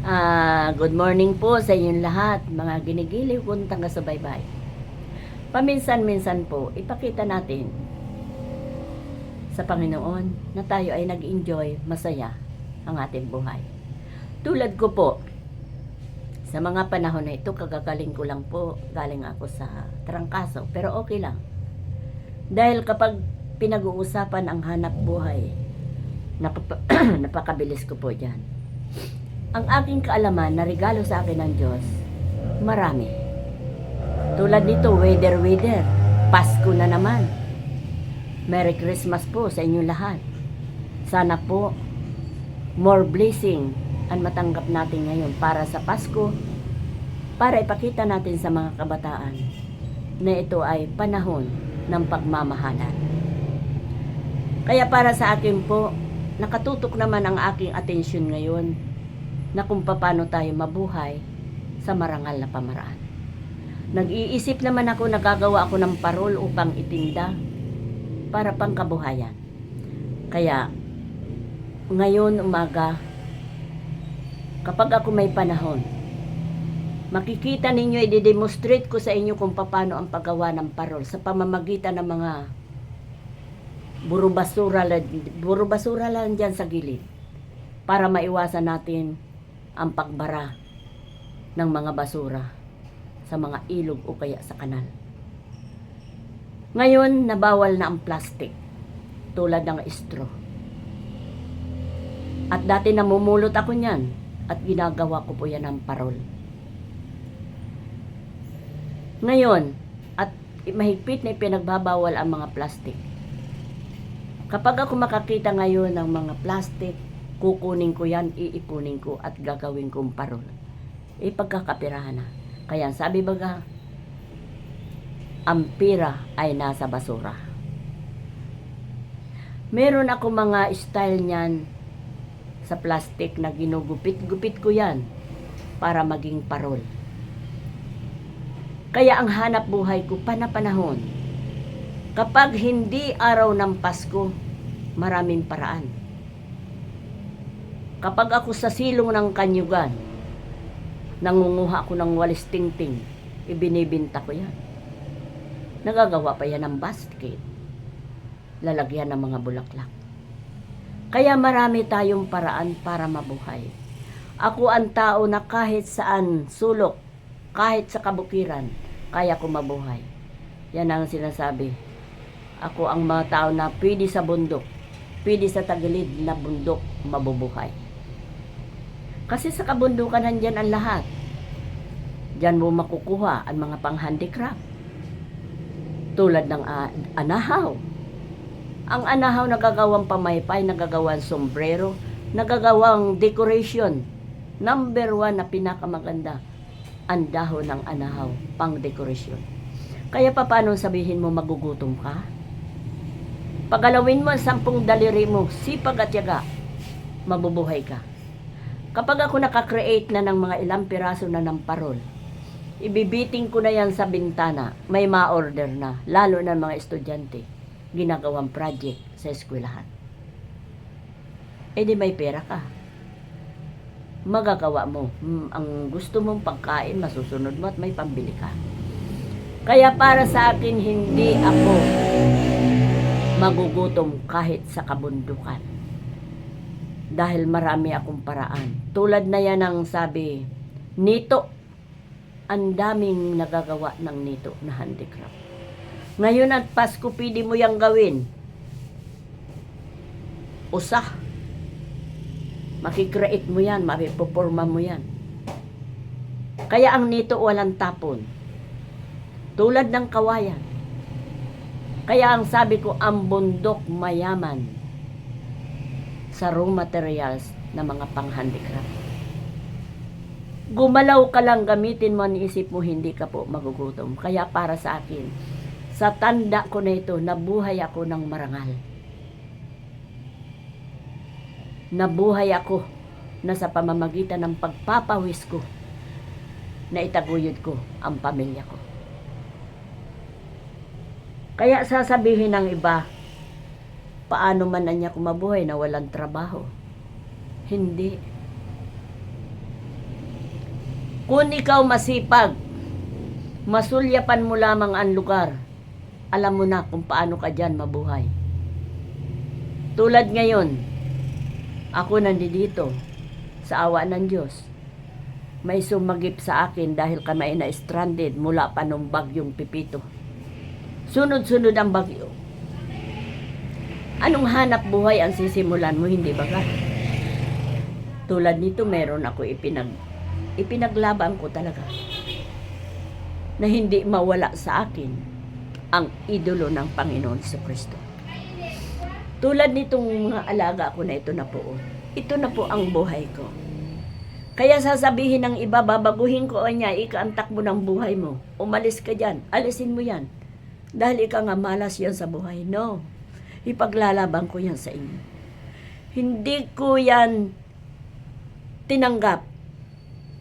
Good morning po sa inyong lahat, mga ginigiliw kong taga-subaybay. Paminsan-minsan po, ipakita natin sa Panginoon na tayo ay nag-enjoy, masaya ang ating buhay. Tulad ko po, sa mga panahon na ito, kagagaling ko lang po, galing ako sa trangkaso, pero okay lang. Dahil kapag pinag-uusapan ang hanap buhay, napakabilis ko po dyan. Ang aking kaalaman na regalo sa akin ng Diyos, marami. Tulad nito, weather, Pasko na naman. Merry Christmas po sa inyong lahat. Sana po, more blessing ang matanggap natin ngayon para sa Pasko, para ipakita natin sa mga kabataan na ito ay panahon ng pagmamahalan. Kaya para sa akin po, nakatutok naman ang aking atensyon ngayon na kung paano tayo mabuhay sa marangal na pamaraan. Nag-iisip naman ako, nagagawa ako ng parol upang itinda para pangkabuhayan. Kaya ngayon umaga, kapag ako may panahon, makikita ninyo, i-demonstrate ko sa inyo kung paano ang paggawa ng parol sa pamamagitan ng mga buro-basura lang dyan sa gilid para maiwasan natin ang pagbara ng mga basura sa mga ilog o kaya sa kanal. Ngayon, nabawal na ang plastic tulad ng straw. At dati namumulot ako niyan at ginagawa ko po yan ng parol. Ngayon, at mahigpit na ipinagbabawal ang mga plastic. Kapag ako makakita ngayon ng mga plastic, kukunin ko yan, iipunin ko at gagawin kong parol. Pagkakapirahan na. Kaya sabi baga, ang pira ay nasa basura. Meron ako mga style niyan sa plastic na ginugupit-gupit ko yan para maging parol. Kaya ang hanap buhay ko panapanahon, kapag hindi araw ng Pasko, maraming paraan. Kapag ako sa silong ng kanyugan, nangunguha ako ng walis tingting, ibinibinta ko yan. Nagagawa pa yan ng basket, lalagyan ng mga bulaklak. Kaya marami tayong paraan para mabuhay. Ako ang tao na kahit saan sulok, kahit sa kabukiran, kaya ko mabuhay. Yan ang sinasabi. Ako ang mga tao na pwede sa bundok, pwede sa tagilid na bundok mabubuhay. Kasi sa kabundukan nandyan ang lahat. Diyan mo makukuha ang mga pang-handicraft. Tulad ng anahaw. Ang anahaw nagagawang pamaypay, nagagawang sombrero, nagagawang decoration. Number 1 na pinakamaganda, ang dahon ng anahaw, pang-decoration. Kaya paano sabihin mo magugutom ka? Pagalawin mo ang 10 daliri mo, sipag at yaga, mabubuhay ka. Kapag ako nakakreate na ng mga ilang piraso na ng parol, ibibiting ko na yan sa bintana, may ma-order na, lalo na mga estudyante, ginagawang project sa eskwelahan. Di may pera ka. Magagawa mo, ang gusto mong pagkain, masusunod mo at may pambili ka. Kaya para sa akin, hindi ako magugutom kahit sa kabundukan. Dahil marami akong paraan. Tulad na yan ang sabi, nito. Ang daming nagagawa ng nito na handicraft. Ngayon at Pasko, pwede mo yang gawin. Usah. Makikreate mo yan, mapipoporma mo yan. Kaya ang nito walang tapon. Tulad ng kawayan. Kaya ang sabi ko, ang bundok mayaman sa raw materials na mga pang-handicraft. Gumalaw ka lang, gamitin mo ang isip mo, hindi ka po magugutom. Kaya para sa akin, sa tanda ko na ito, nabuhay ako ng marangal. Nabuhay ako na sa pamamagitan ng pagpapawis ko, na itaguyod ko ang pamilya ko. Kaya sasabihin ng iba, paano man na niya kumabuhay na walang trabaho? Hindi. Kung ikaw masipag, masulyapan mo lamang ang lugar, alam mo na kung paano ka dyan mabuhay. Tulad ngayon, ako nandito sa awa ng Diyos. May sumagip sa akin dahil kami na stranded mula pa nung bagyong Pipito. Sunod-sunod ang bagyo. Anong hanap buhay ang sisimulan mo, hindi ba ka? Tulad nito, meron ako ipinaglaban ko talaga na hindi mawala sa akin ang idolo ng Panginoon sa Kristo. Tulad nitong mga alaga ko na ito na po. Ito na po ang buhay ko. Kaya sasabihin ng iba, babaguhin ko niya, ika ang takbo ng buhay mo. Umalis ka dyan, alisin mo yan. Dahil ika nga malas yan sa buhay. No, ipaglalaban ko yan sa inyo. Hindi ko yan tinanggap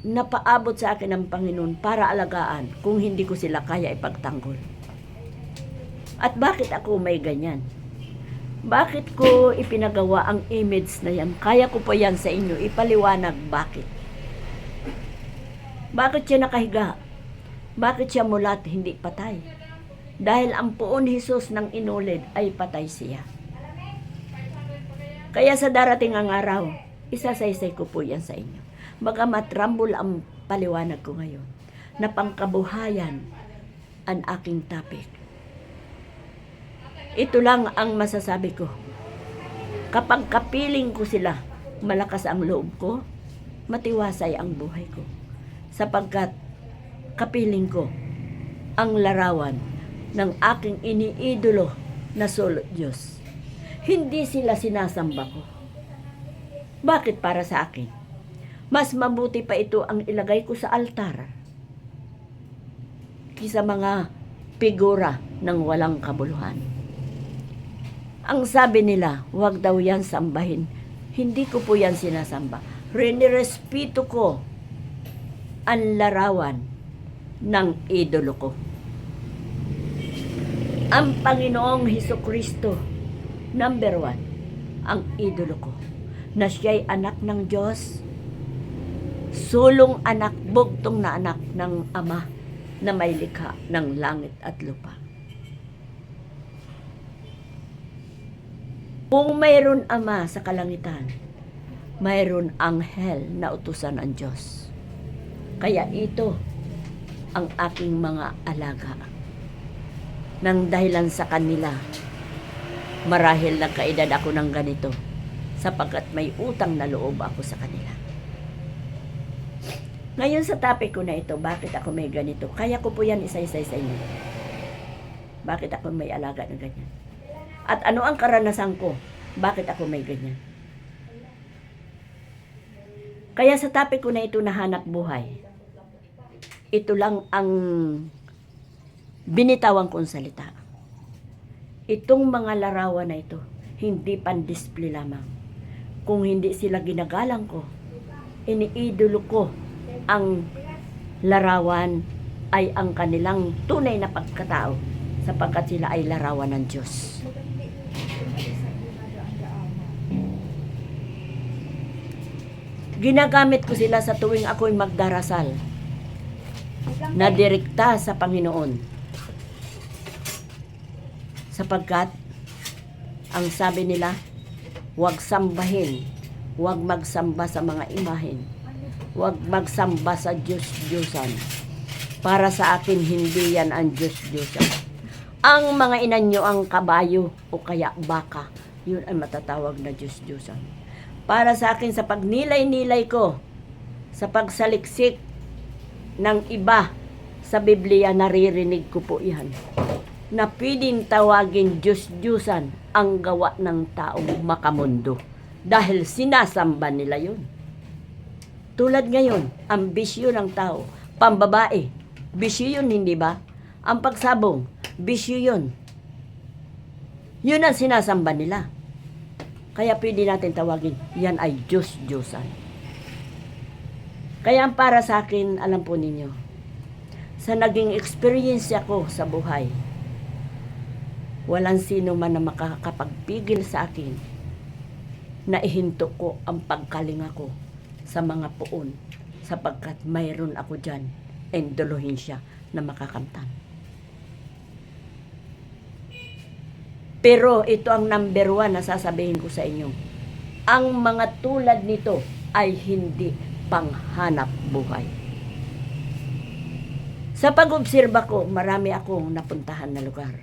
na paabot sa akin ng Panginoon para alagaan kung hindi ko sila kaya ipagtanggol. At bakit ako may ganyan? Bakit ko ipinagawa ang image na yan? Kaya ko po yan sa inyo. Ipaliwanag bakit. Bakit siya nakahiga? Bakit siya mulat, hindi patay? Dahil ang puon Jesus ng inulid ay patay siya. Kaya sa darating ang araw, isasaysay ko po yan sa inyo. Bagamat rambol ang paliwanag ko ngayon, na pangkabuhayan ang aking topic. Ito lang ang masasabi ko. Kapag kapiling ko sila, malakas ang loob ko, matiwasay ang buhay ko. Sapagkat kapiling ko ang larawan ng aking iniidolo na solo Diyos. Hindi sila sinasamba ko. Bakit para sa akin? Mas mabuti pa ito ang ilagay ko sa altar kaysa mga figura ng walang kabuluhan. Ang sabi nila, huwag daw yan sambahin. Hindi ko po yan sinasamba. Rinirespeto ko ang larawan ng idolo ko. Ang Panginoong Hesukristo, number 1, ang idolo ko, na siya'y anak ng Diyos, sulong anak, bugtong na anak ng Ama na may likha ng langit at lupa. Kung mayroon Ama sa kalangitan, mayroon anghel na utusan ng Diyos. Kaya ito ang aking mga alaga. Nang dahilan sa kanila, marahil nagkaedad ako ng ganito, sapagkat may utang na loob ako sa kanila. Ngayon sa topic ko na ito, bakit ako may ganito? Kaya ko po yan isa-isa sa inyo. Bakit ako may alaga na ganyan? At ano ang karanasan ko? Bakit ako may ganyan? Kaya sa topic ko na ito na hanap buhay, ito lang ang binitawan kong salita. Itong mga larawan na ito, hindi pan-display lamang. Kung hindi sila ginagalang ko, iniidolo ko ang larawan ay ang kanilang tunay na pagkatao sapagkat sila ay larawan ng Diyos. Ginagamit ko sila sa tuwing ako'y magdarasal na direkta sa Panginoon. Sapagkat ang sabi nila, huwag sambahin, huwag magsamba sa mga imahen, huwag magsamba sa Diyos-Diyosan. Para sa akin, hindi yan ang Diyos-Diyosan. Ang mga inanyo ang kabayo o kaya baka, yun ay matatawag na Diyos-Diyosan. Para sa akin, sa pagnilay-nilay ko, sa pagsaliksik ng iba sa Biblia, naririnig ko po yan. Na pwedeng tawagin Diyos-Diyosan ang gawa ng taong makamundo. Dahil sinasamba nila yun. Tulad ngayon, ang bisyo ng tao, pambabae, bisyo yun, hindi ba? Ang pagsabong, bisyo yun. Yun ang sinasamba nila. Kaya pwede natin tawagin, yan ay Diyos-Diyosan. Kaya para sa akin, alam po ninyo, sa naging experience ko sa buhay, walang sino man na makakapagpigil sa akin na ihinto ko ang pagkalinga ko sa mga puon, sapagkat mayroon ako dyan endoluhensya na makakamtan. Pero ito ang number 1 na sasabihin ko sa inyo. Ang mga tulad nito ay hindi panghanap buhay. Sa pag-obserba ko, marami akong napuntahan na lugar.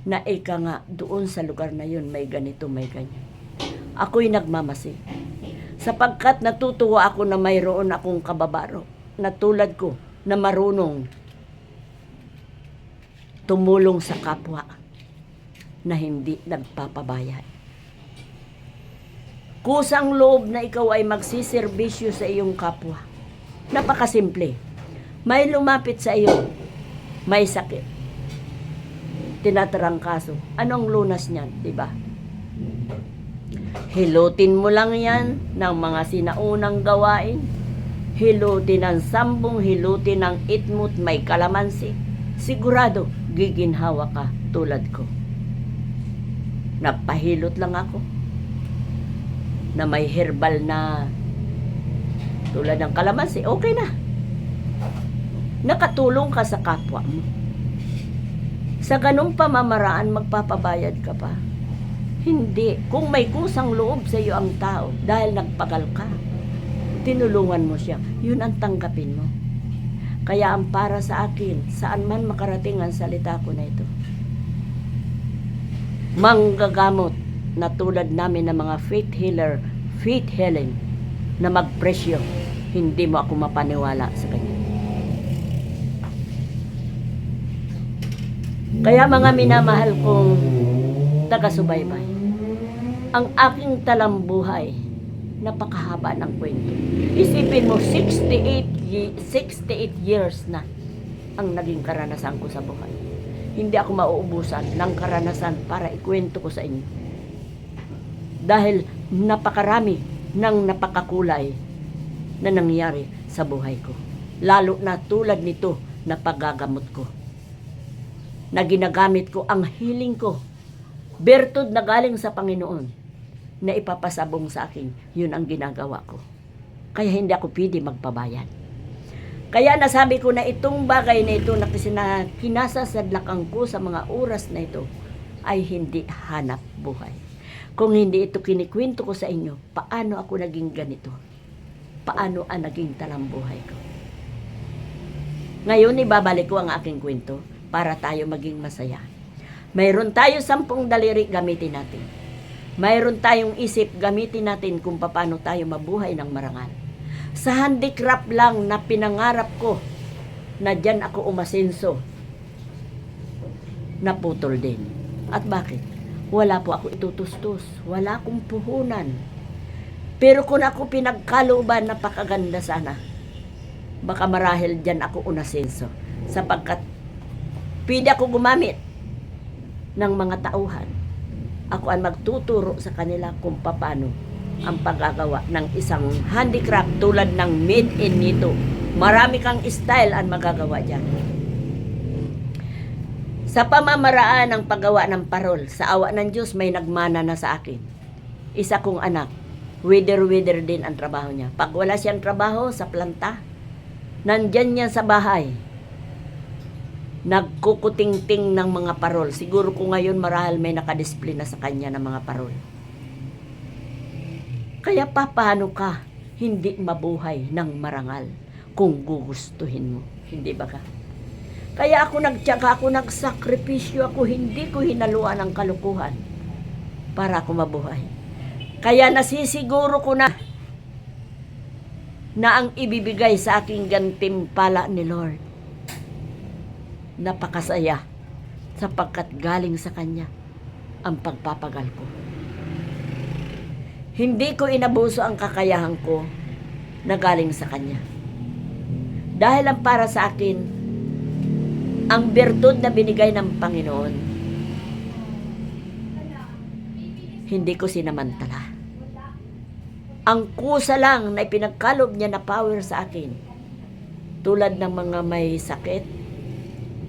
Na ika nga, doon sa lugar na yun, may ganito, may ganyan. Ako'y nagmamasi. Sapagkat natutuwa ako na mayroon akong kababaro na tulad ko na marunong tumulong sa kapwa na hindi nagpapabayad. Kusang loob na ikaw ay magsiservisyo sa iyong kapwa. Napakasimple. May lumapit sa iyo, may sakit, tinatarangkaso. Anong lunas niyan, di ba? Hilutin mo lang yan ng mga sinaunang gawain. Hilutin ang sambong, hilutin ang itmut, may kalamansi. Sigurado, giginhawa ka tulad ko. Napahilot lang ako na may herbal na tulad ng kalamansi, okay na. Nakatulong ka sa kapwa mo. Sa ganung pamamaraan, magpapabayad ka pa? Hindi. Kung may kusang loob sa iyo ang tao dahil nagpagal ka, tinulungan mo siya, yun ang tanggapin mo. Kaya ang para sa akin, saan man makarating ang salita ko na ito, manggagamot na tulad namin ng mga faith healer, faith healing, na magpresyo, hindi mo ako mapaniwala sa kanya. Kaya mga minamahal kong taga-subaybay, ang aking talambuhay, napakahaba ng kwento. Isipin mo, 68 years na ang naging karanasan ko sa buhay. Hindi ako mauubusan ng karanasan para ikwento ko sa inyo. Dahil napakarami ng napakakulay na nangyari sa buhay ko. Lalo na tulad nito na paggagamot ko. Na ginagamit ko ang healing ko. Bertud na galing sa Panginoon na ipapasabong sa akin. Yun ang ginagawa ko. Kaya hindi ako pwede magpabayad. Kaya nasabi ko na itong bagay na ito na kinasasadlakan ko sa mga oras na ito ay hindi hanap buhay. Kung hindi ito kinikwento ko sa inyo, paano ako naging ganito? Paano ang naging talambuhay ko? Ngayon, ibabalik ko ang aking kwento para tayo maging masaya. Mayroon tayo 10 daliri, gamitin natin. Mayroon tayong isip, gamitin natin kung paano tayo mabuhay ng marangal. Sa handicraft lang na pinangarap ko na dyan ako umasenso, naputol din. At bakit? Wala po ako itutustos. Wala akong puhunan. Pero kung ako pinagkalooban, napakaganda sana. Baka marahil dyan ako unasenso. Sapagkat pwede ako gumamit ng mga tauhan. Ako ang magtuturo sa kanila kung paano ang paggagawa ng isang handicraft tulad ng made in nito. Marami kang style ang magagawa dyan. Sa pamamaraan ng paggawa ng parol, sa awa ng Diyos may nagmana na sa akin. Isa kong anak, wither din ang trabaho niya. Pag wala siyang trabaho sa planta, nandyan niya sa bahay, nagkukuting-ting ng mga parol. Siguro kung ngayon marahil may nakadisplay na sa kanya ng mga parol. Kaya paano ka hindi mabuhay ng marangal kung gugustuhin mo? Hindi ba ka? Kaya ako nagtiyaga, ako nagsakripisyo, ako hindi ko hinaluan ang kalukuhan para ako mabuhay. Kaya nasisiguro ko na ang ibibigay sa aking gantimpala ni Lord. Napakasaya sapagkat galing sa Kanya ang pagpapagal ko. Hindi ko inabuso ang kakayahan ko na galing sa Kanya. Dahil ang para sa akin, ang bertud na binigay ng Panginoon, hindi ko sinamantala. Ang kusa lang na ipinagkalob niya na power sa akin, tulad ng mga may sakit,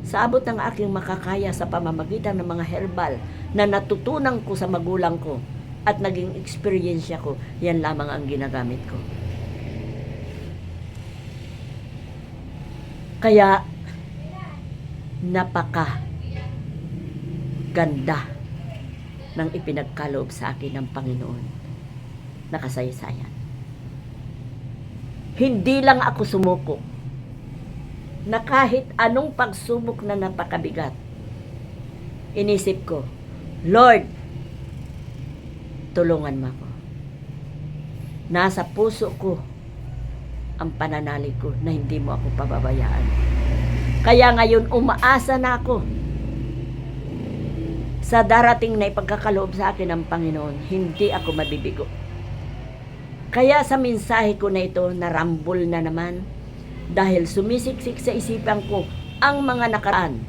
sa abot ng aking makakaya sa pamamagitan ng mga herbal na natutunan ko sa magulang ko at naging eksperyensya ko, yan lamang ang ginagamit ko. Kaya, napaka ganda ng ipinagkaloob sa akin ng Panginoon na kasaysayan. Hindi lang ako sumuko na kahit anong pagsubok na napakabigat, inisip ko, Lord, tulungan mo ako. Nasa puso ko ang pananalig ko na hindi mo ako pababayaan. Kaya ngayon umaasa na ako sa darating na ipagkakaloob sa akin ng Panginoon. Hindi ako mabibigo. Kaya sa mensahe ko na ito, narambol na naman dahil sumisiksik sa isipan ko ang mga nakaraan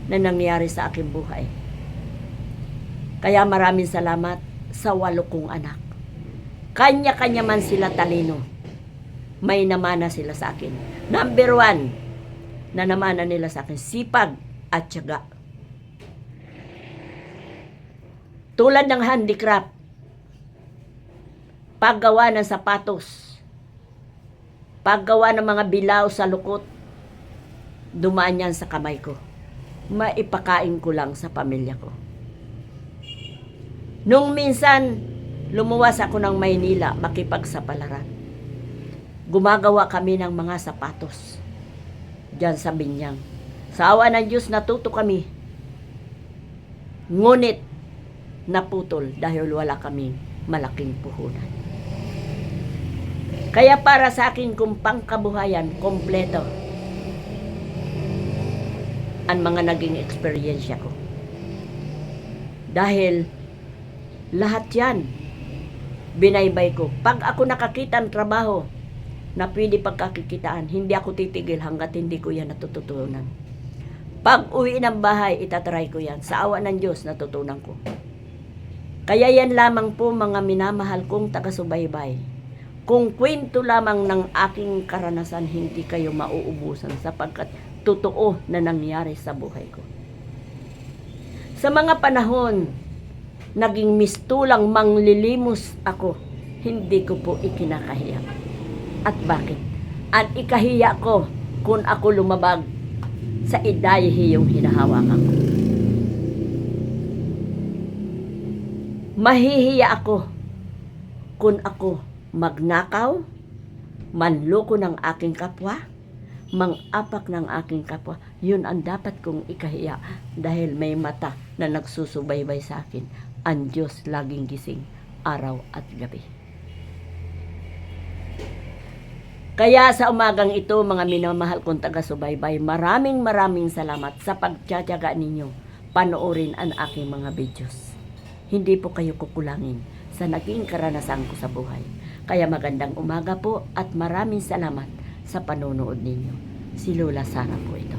na nangyari sa aking buhay. Kaya maraming salamat sa 8 kong anak. Kanya-kanya man sila talino, may namana sila sa akin. Number 1 na namana nila sa akin, sipag at tiyaga. Tulad ng handicraft, paggawa ng sapatos, paggawa ng mga bilaw sa lukot, dumaan yan sa kamay ko. Maipakain ko lang sa pamilya ko. Nung minsan, lumuwas ako ng Maynila makipagsapalaran. Gumagawa kami ng mga sapatos diyan sa Binyang. Sa awa ng Diyos, natuto kami. Ngunit, naputol dahil wala kaming malaking puhunan. Kaya para sa akin kung pangkabuhayan, kompleto ang mga naging eksperyensya ko. Dahil lahat yan, binaybay ko. Pag ako nakakita ng trabaho na pwede pagkakikitaan, hindi ako titigil hanggat hindi ko yan natututunan. Pag uwi ng bahay, itatry ko yan. Sa awa ng Diyos, natutunan ko. Kaya yan lamang po mga minamahal kong taga-subaybay. Kung kwento lamang ng aking karanasan, hindi kayo mauubusan sapagkat totoo na nangyari sa buhay ko. Sa mga panahon, naging mistulang manglilimos ako, hindi ko po ikinakahiya. At bakit? Ang ikahiya ko kung ako lumabag sa idahi yung hinahawakan ko. Mahihiya ako kung ako magnakaw, manloko ng aking kapwa, mang-apak ng aking kapwa. Yun ang dapat kong ikahiya dahil may mata na nagsusubaybay sa akin. Ang Diyos laging gising, araw at gabi. Kaya sa umagang ito, mga minamahal kong taga-subaybay, maraming salamat sa pagtsatsaga ninyo. Panoorin ang aking mga videos. Hindi po kayo kukulangin sa naging karanasan ko sa buhay. Kaya magandang umaga po at maraming salamat sa panonood ninyo. Si Lola Sara po ito.